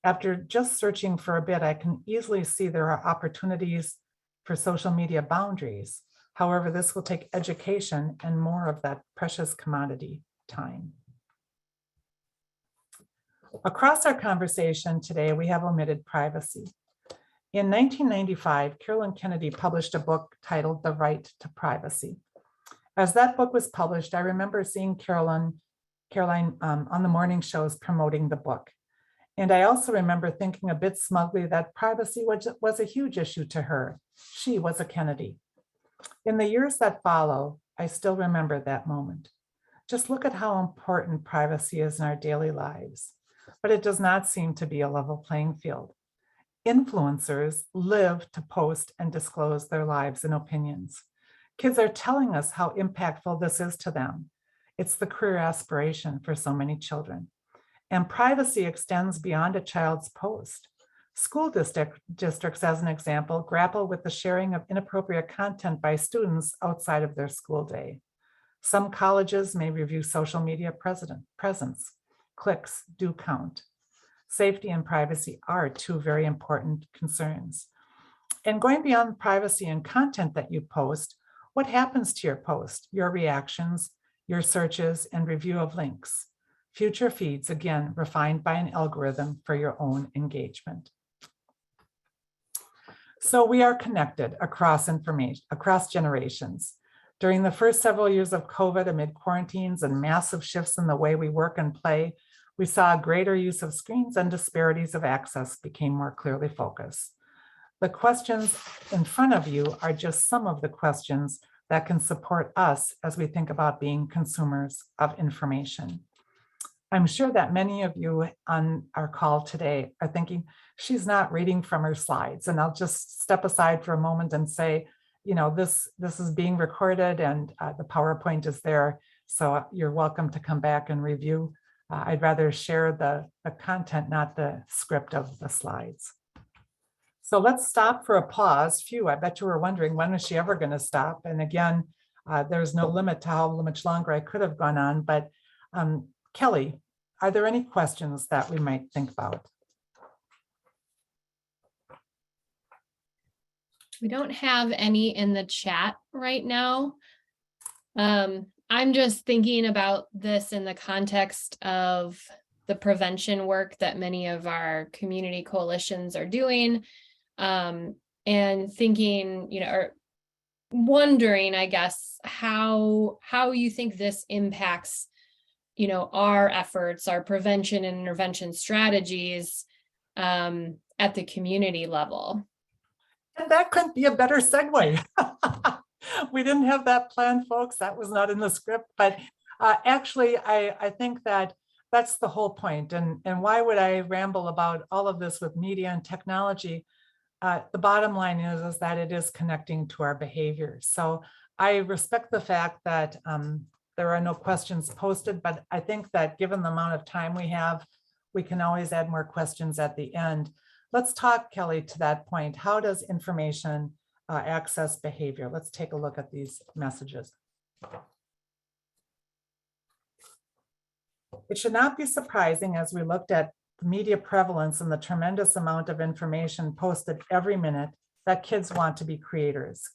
After just searching for a bit, I can easily see there are opportunities for social media boundaries. However, this will take education and more of that precious commodity time. Across our conversation today, we have omitted privacy. In 1995, Carolyn Kennedy published a book titled The Right to Privacy. As that book was published, I remember seeing Caroline on the morning shows promoting the book. And I also remember thinking a bit smugly that privacy was a huge issue to her. She was a Kennedy. In the years that follow, I still remember that moment. Just look at how important privacy is in our daily lives, but it does not seem to be a level playing field. Influencers live to post and disclose their lives and opinions. Kids are telling us how impactful this is to them. It's the career aspiration for so many children. And privacy extends beyond a child's post. School districts, as an example, grapple with the sharing of inappropriate content by students outside of their school day. Some colleges may review social media presence. Clicks do count. Safety and privacy are two very important concerns. And going beyond privacy and content that you post, what happens to your post, your reactions, your searches, and review of links? Future feeds, again, refined by an algorithm for your own engagement. So we are connected across generations. During the first several years of COVID, amid quarantines and massive shifts in the way we work and play, we saw a greater use of screens and disparities of access became more clearly focused. The questions in front of you are just some of the questions that can support us as we think about being consumers of information. I'm sure that many of you on our call today are thinking, she's not reading from her slides. And I'll just step aside for a moment and say, you know, this is being recorded and the PowerPoint is there. So you're welcome to come back and review. I'd rather share the content, not the script of the slides. So let's stop for a pause. Phew, I bet you were wondering, when is she ever going to stop? And again, there's no limit to how much longer I could have gone on, but Kelly, are there any questions that we might think about? We don't have any in the chat right now. I'm just thinking about this in the context of the prevention work that many of our community coalitions are doing, and thinking, you know, or wondering, I guess, how you think this impacts, you know, our efforts, our prevention and intervention strategies at the community level. And that couldn't be a better segue. We didn't have that planned, folks. That was not in the script, but actually, I think that that's the whole point. And why would I ramble about all of this with media and technology? The bottom line is that it is connecting to our behavior. So I respect the fact that there are no questions posted, but I think that given the amount of time we have, we can always add more questions at the end. Let's talk, Kelly, to that point. How does information access behavior? Let's take a look at these messages. It should not be surprising, as we looked at media prevalence and the tremendous amount of information posted every minute, that kids want to be creators.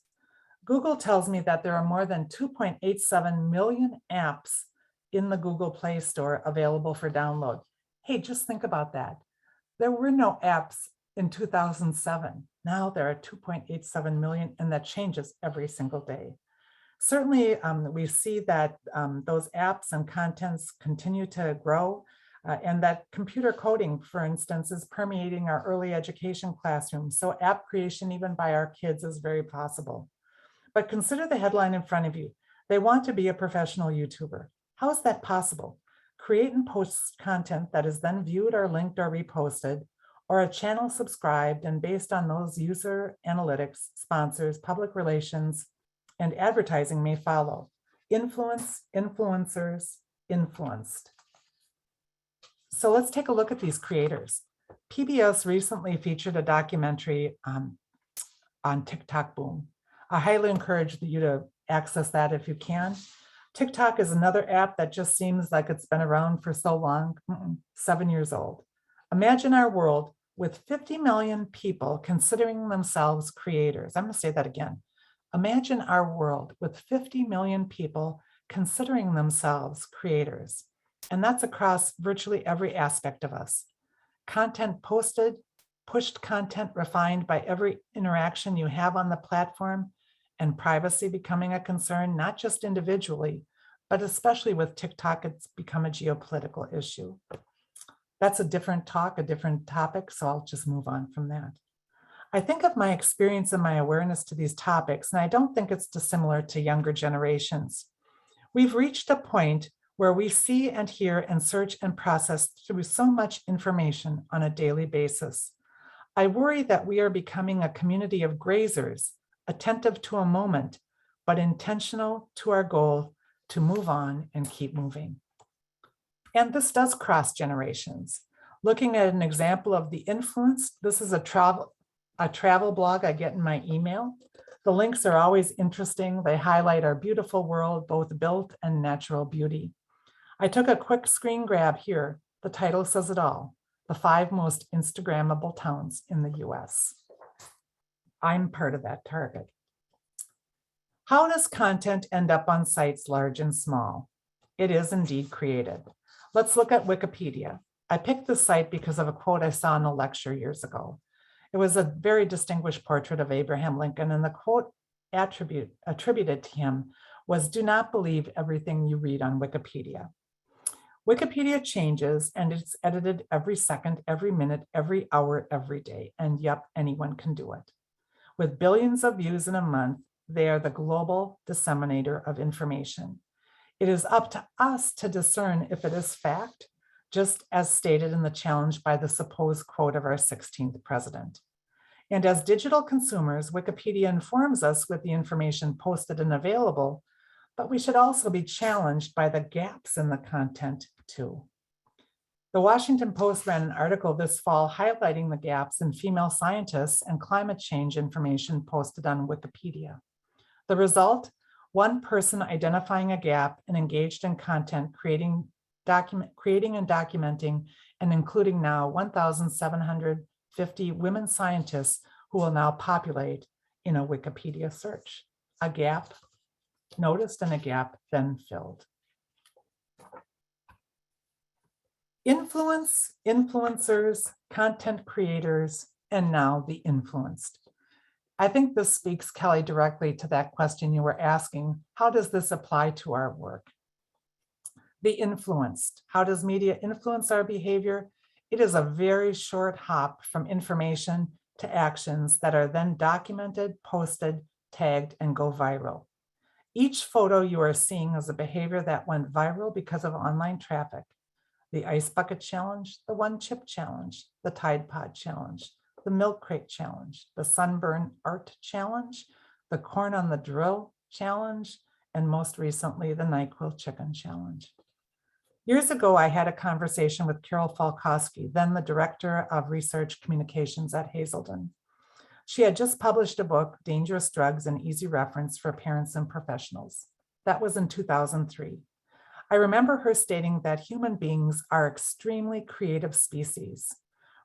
Google tells me that there are more than 2.87 million apps in the Google Play Store available for download. Hey, just think about that. There were no apps in 2007. Now there are 2.87 million, and that changes every single day. Certainly, we see that those apps and contents continue to grow, and that computer coding, for instance, is permeating our early education classrooms. So app creation, even by our kids, is very possible. But consider the headline in front of you. They want to be a professional YouTuber. How is that possible? create and post content that is then viewed or linked or reposted, or a channel subscribed, and based on those user analytics, sponsors, public relations, and advertising may follow. Influence, influencers, influenced. So let's take a look at these creators. PBS recently featured a documentary on TikTok Boom. I highly encourage you to access that if you can. TikTok is another app that just seems like it's been around for so long, 7 years old. Imagine our world with 50 million people considering themselves creators. I'm going to say that again. Imagine our world with 50 million people considering themselves creators. And that's across virtually every aspect of us. Content posted, pushed content refined by every interaction you have on the platform, and privacy becoming a concern, not just individually, but especially with TikTok, it's become a geopolitical issue. That's a different talk, a different topic, so I'll just move on from that. I think of my experience and my awareness to these topics, and I don't think it's dissimilar to younger generations. We've reached a point where we see and hear and search and process through so much information on a daily basis. I worry that we are becoming a community of grazers, attentive to a moment, but intentional to our goal to move on and keep moving. And this does cross generations. Looking at an example of the influence, this is a travel blog I get in my email. The links are always interesting. They highlight our beautiful world, both built and natural beauty. I took a quick screen grab here. The title says it all: the 5 most Instagrammable towns in the US. I'm part of that target. How does content end up on sites large and small? It is indeed created. Let's look at Wikipedia. I picked this site because of a quote I saw in a lecture years ago. It was a very distinguished portrait of Abraham Lincoln, and the quote attributed to him was, "Do not believe everything you read on Wikipedia." Wikipedia changes, and it's edited every second, every minute, every hour, every day. And yep, anyone can do it. With billions of views in a month, they are the global disseminator of information. It is up to us to discern if it is fact, just as stated in the challenge by the supposed quote of our 16th president. And as digital consumers, Wikipedia informs us with the information posted and available, but we should also be challenged by the gaps in the content too. The Washington Post ran an article this fall highlighting the gaps in female scientists and climate change information posted on Wikipedia. The result, one person identifying a gap and engaged in content, creating and documenting and including now 1,750 women scientists who will now populate in a Wikipedia search. A gap noticed and a gap then filled. Influence, influencers, content creators, and now the influenced. I think this speaks, Kelly, directly to that question you were asking. How does this apply to our work? The influenced. How does media influence our behavior? It is a very short hop from information to actions that are then documented, posted, tagged, and go viral. Each photo you are seeing is a behavior that went viral because of online traffic. The Ice Bucket Challenge, the One Chip Challenge, the Tide Pod Challenge, the Milk Crate Challenge, the Sunburn Art Challenge, the Corn on the Drill Challenge, and most recently, the NyQuil Chicken Challenge. Years ago, I had a conversation with Carol Falkowski, then the Director of Research Communications at Hazelden. She had just published a book, Dangerous Drugs, an Easy Reference for Parents and Professionals. That was in 2003. I remember her stating that human beings are extremely creative species.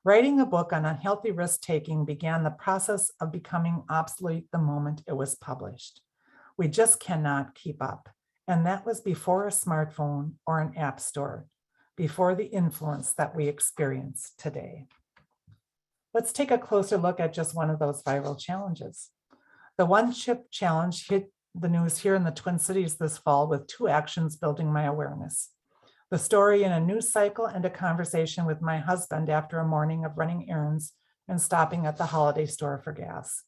Writing a book on unhealthy risk-taking began the process of becoming obsolete the moment it was published. We just cannot keep up. And that was before a smartphone or an app store, before the influence that we experience today. Let's take a closer look at just one of those viral challenges. The One Chip Challenge hit the news here in the Twin Cities this fall with 2 actions building my awareness. The story in a news cycle and a conversation with my husband after a morning of running errands and stopping at the holiday store for gas.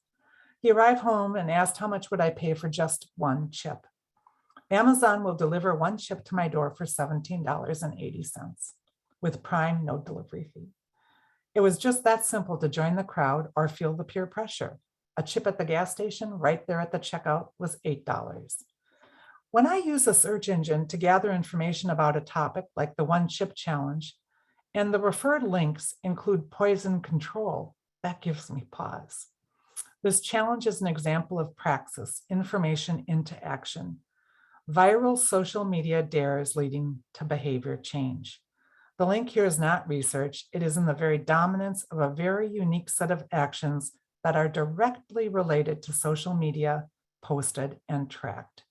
He arrived home and asked how much would I pay for just 1 chip. Amazon will deliver one chip to my door for $17.80 with Prime no delivery fee. It was just that simple to join the crowd or feel the peer pressure. A chip at the gas station right there at the checkout was $8. When I use a search engine to gather information about a topic like the One Chip Challenge, and the referred links include poison control, that gives me pause. This challenge is an example of praxis, information into action. Viral social media dares leading to behavior change. The link here is not research. It is in the very dominance of a very unique set of actions that are directly related to social media, posted and tracked.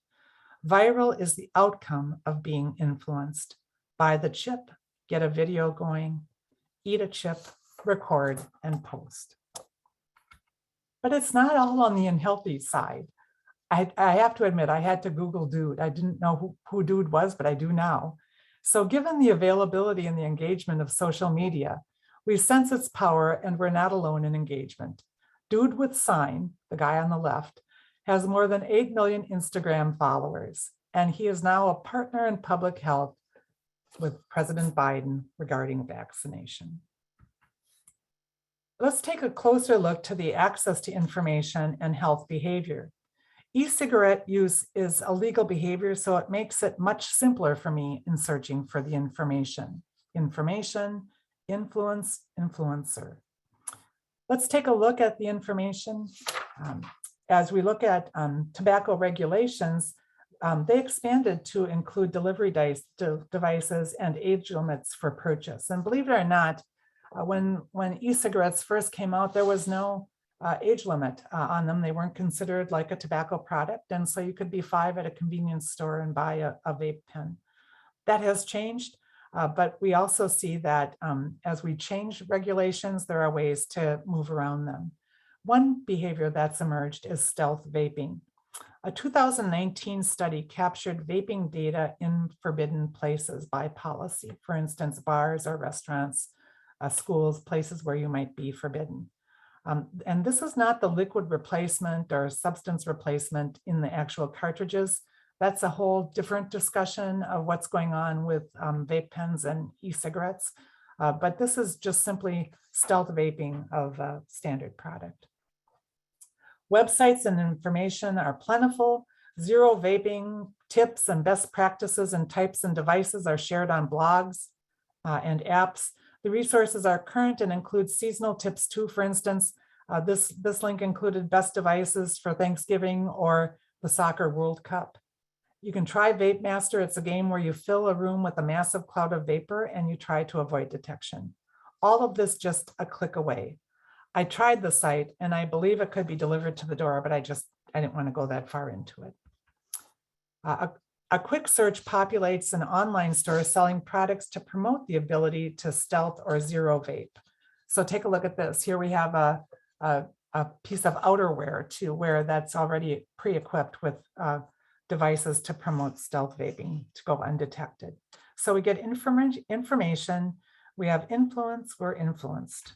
Viral is the outcome of being influenced. Buy the chip, get a video going, eat a chip, record, and post. But it's not all on the unhealthy side. I have to admit, I had to Google dude. I didn't know who dude was, but I do now. So given the availability and the engagement of social media, we sense its power and we're not alone in engagement. Dude with sign, the guy on the left, has more than 8 million Instagram followers, and he is now a partner in public health with President Biden regarding vaccination. Let's take a closer look to the access to information and health behavior. E-cigarette use is a legal behavior, so it makes it much simpler for me in searching for the information. Information, influence, influencer. Let's take a look at the information. As we look at tobacco regulations, they expanded to include delivery devices and age limits for purchase. And believe it or not, when e-cigarettes first came out, there was no age limit on them. They weren't considered like a tobacco product. And so you could be 5 at a convenience store and buy a vape pen. That has changed, but we also see that as we change regulations, there are ways to move around them. One behavior that's emerged is stealth vaping. A 2019 study captured vaping data in forbidden places by policy, for instance, bars or restaurants, schools, places where you might be forbidden. And this is not the liquid replacement or substance replacement in the actual cartridges. That's a whole different discussion of what's going on with vape pens and e-cigarettes. But this is just simply stealth vaping of a standard product. Websites and information are plentiful. Zero vaping tips and best practices and types and devices are shared on blogs and apps. The resources are current and include seasonal tips too. For instance, this link included best devices for Thanksgiving or the Soccer World Cup. You can try Vape Master. It's a game where you fill a room with a massive cloud of vapor and you try to avoid detection. All of this just a click away. I tried the site and I believe it could be delivered to the door, but I didn't want to go that far into it. A quick search populates an online store selling products to promote the ability to stealth or zero vape. So take a look at this. Here we have a piece of outerwear to wear that's already pre-equipped with devices to promote stealth vaping to go undetected. So we get information, we have influence, we're influenced.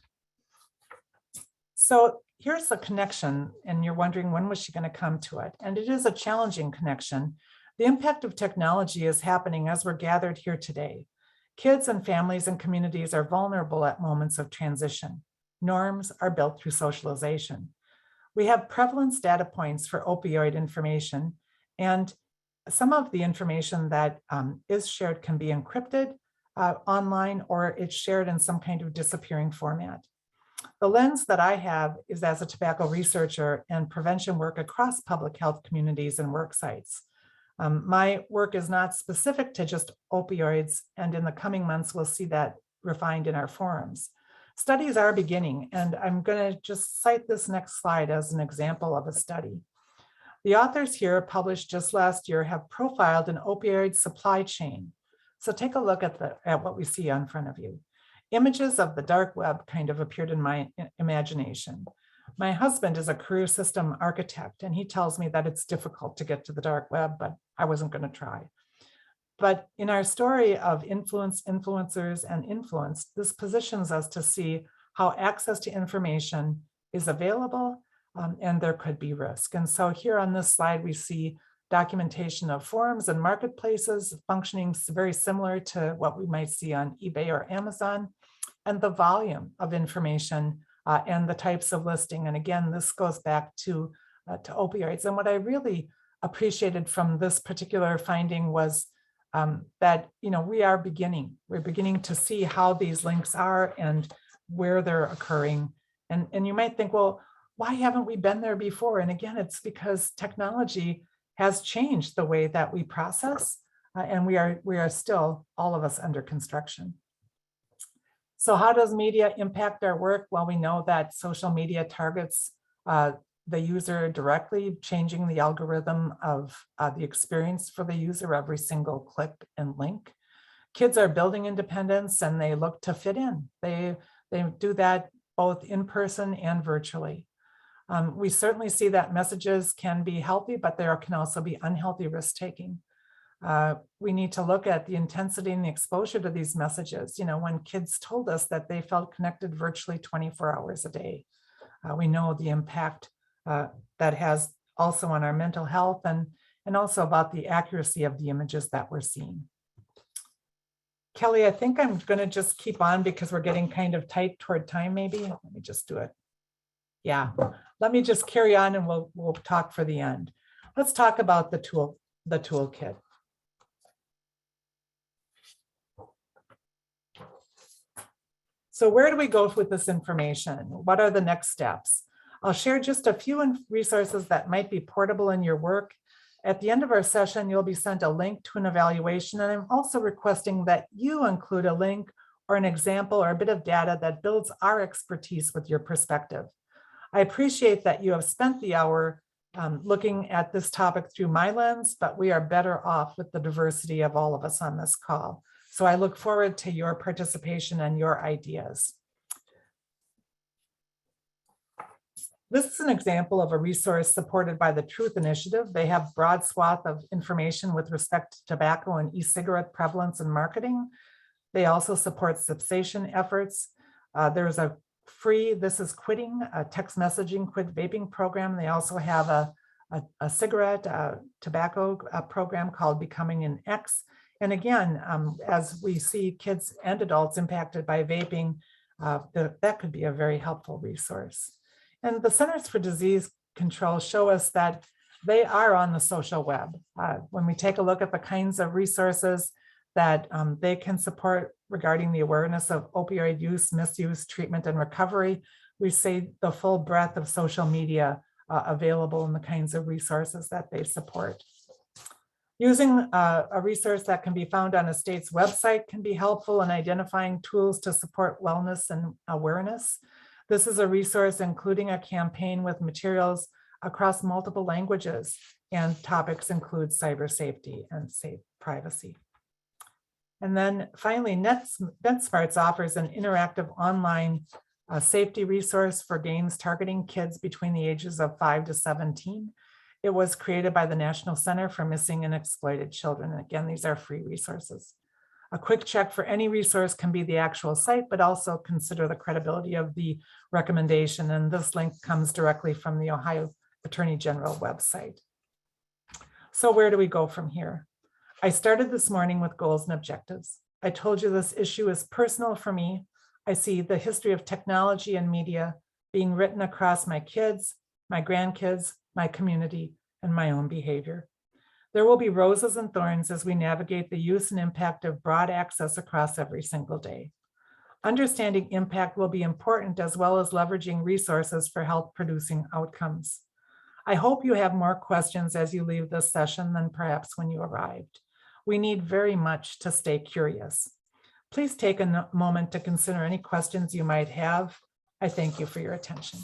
So here's the connection, and you're wondering when was she going to come to it? And it is a challenging connection. The impact of technology is happening as we're gathered here today. Kids and families and communities are vulnerable at moments of transition. Norms are built through socialization. We have prevalence data points for opioid information, and some of the information that is shared can be encrypted online, or it's shared in some kind of disappearing format. The lens that I have is as a tobacco researcher and prevention work across public health communities and work sites. My work is not specific to just opioids, and in the coming months, we'll see that refined in our forums. Studies are beginning, and I'm going to just cite this next slide as an example of a study. The authors here, published just last year, have profiled an opioid supply chain. So take a look at what we see in front of you. Images of the dark web kind of appeared in my imagination. My husband is a career system architect, and he tells me that it's difficult to get to the dark web, but I wasn't going to try. But in our story of influence, influencers, and influenced, this positions us to see how access to information is available and there could be risk. And so here on this slide, we see documentation of forums and marketplaces functioning very similar to what we might see on eBay or Amazon, and the volume of information and the types of listing. And again, this goes back to opioids. And what I really appreciated from this particular finding was that, we're beginning to see how these links are and where they're occurring. And you might think, well, why haven't we been there before? And again, it's because technology has changed the way that we process, and we are still, all of us, under construction. So how does media impact our work? Well, we know that social media targets the user directly, changing the algorithm of the experience for the user every single click and link. Kids are building independence and they look to fit in. They do that both in person and virtually. We certainly see that messages can be healthy, but there can also be unhealthy risk-taking. We need to look at the intensity and the exposure to these messages. When kids told us that they felt connected virtually 24 hours a day, we know the impact that has also on our mental health and also about the accuracy of the images that we're seeing. Kelly, I think I'm going to just keep on because we're getting kind of tight toward time, maybe. Let me just do it. Yeah, let me just carry on and we'll talk for the end. Let's talk about the toolkit. So where do we go with this information? What are the next steps? I'll share just a few resources that might be portable in your work. At the end of our session, you'll be sent a link to an evaluation, and I'm also requesting that you include a link or an example or a bit of data that builds our expertise with your perspective. I appreciate that you have spent the hour looking at this topic through my lens, but we are better off with the diversity of all of us on this call. So I look forward to your participation and your ideas. This is an example of a resource supported by the Truth Initiative. They have broad swath of information with respect to tobacco and e-cigarette prevalence and marketing. They also support cessation efforts. There's a free This Is Quitting, a text messaging quit vaping program. They also have a cigarette, tobacco program called Becoming an X. And again, as we see kids and adults impacted by vaping, that could be a very helpful resource. And the Centers for Disease Control show us that they are on the social web. When we take a look at the kinds of resources that they can support regarding the awareness of opioid use, misuse, treatment, and recovery, we see the full breadth of social media available in the kinds of resources that they support. Using a resource that can be found on a state's website can be helpful in identifying tools to support wellness and awareness. This is a resource including a campaign with materials across multiple languages, and topics include cyber safety and safe privacy. And then finally, NetSmarts offers an interactive online safety resource for games targeting kids between the ages of 5 to 17. It was created by the National Center for Missing and Exploited Children. And again, these are free resources. A quick check for any resource can be the actual site, but also consider the credibility of the recommendation. And this link comes directly from the Ohio Attorney General website. So where do we go from here? I started this morning with goals and objectives. I told you this issue is personal for me. I see the history of technology and media being written across my kids, my grandkids, my community, and my own behavior. There will be roses and thorns as we navigate the use and impact of broad access across every single day. Understanding impact will be important, as well as leveraging resources for health-producing outcomes. I hope you have more questions as you leave this session than perhaps when you arrived. We need very much to stay curious. Please take a moment to consider any questions you might have. I thank you for your attention.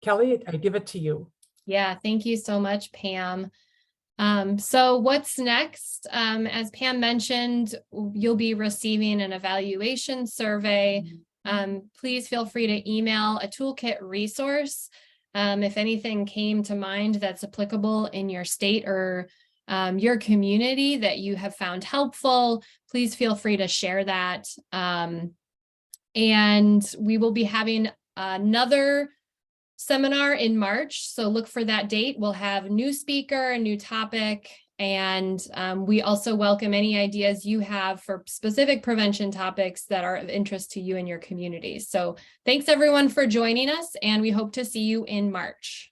Kelly, I give it to you. Yeah, thank you so much, Pam. So what's next? As Pam mentioned, you'll be receiving an evaluation survey. Please feel free to email a toolkit resource. If anything came to mind that's applicable in your state or your community that you have found helpful, please feel free to share that. And we will be having another seminar in March. So look for that date. We'll have a new speaker, a new topic, and we also welcome any ideas you have for specific prevention topics that are of interest to you and your community. So thanks everyone for joining us, and we hope to see you in March.